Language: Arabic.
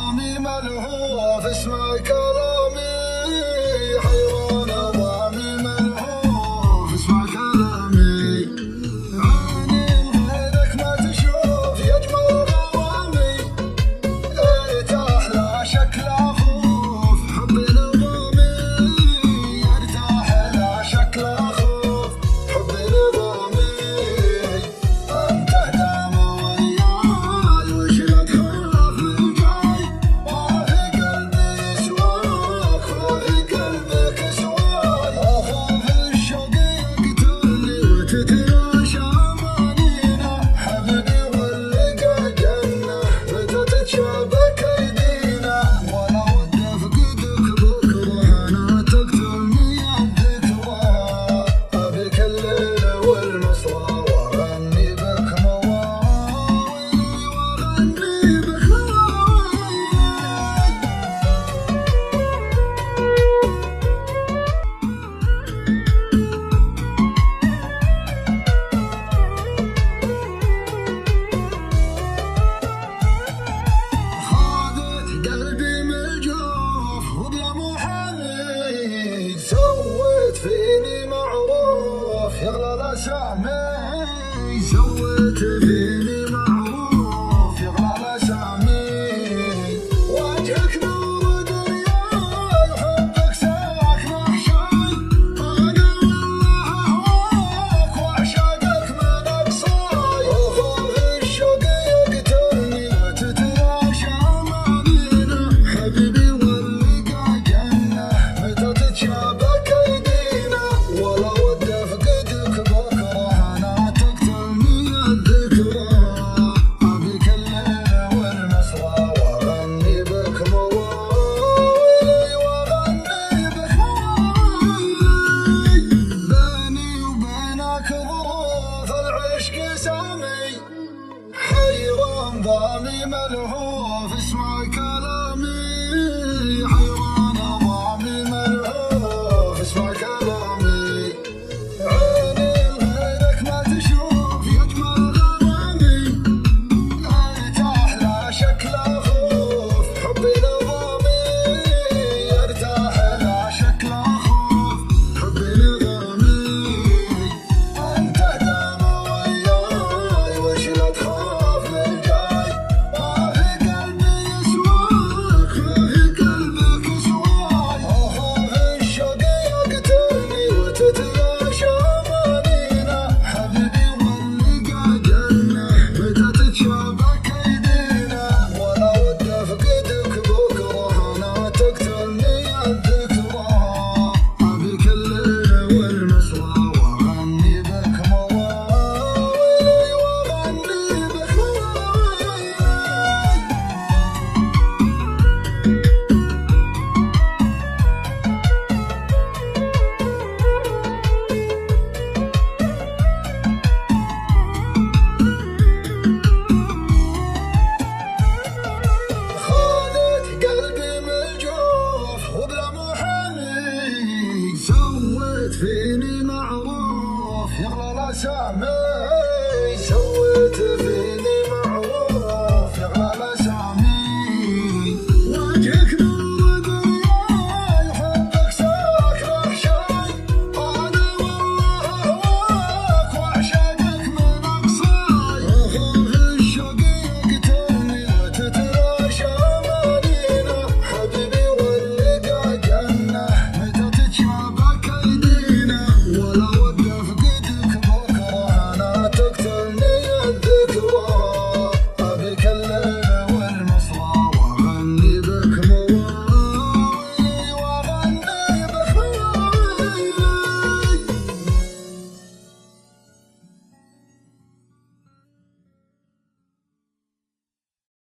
ضامي ملهوف اسمع كلامي حيران ضامي ملهوف اسمع كلامي عيني غيرك ما تشوف يجمل غرامي ارتاح لا شك لا خوف حبي نظامي ارتاح لا شك لا خوف حبي نظامي انت دام وياي وش لا تخاف من جاي ما في قلبي سواك ما في قلبك سواي اخاف الشوق يقتلني وتتلاشى امانينا حبني واللقى جنه متى تتشابك ايدينا ولا ود افقدك بكره انا تقتلني الذكرى ابيك الليل والمسرى واغني بك مواويل واغني بك مواويل خاذت قلبي من الجوف وبلا محرك سويت فيني معروف يغلى الاسامي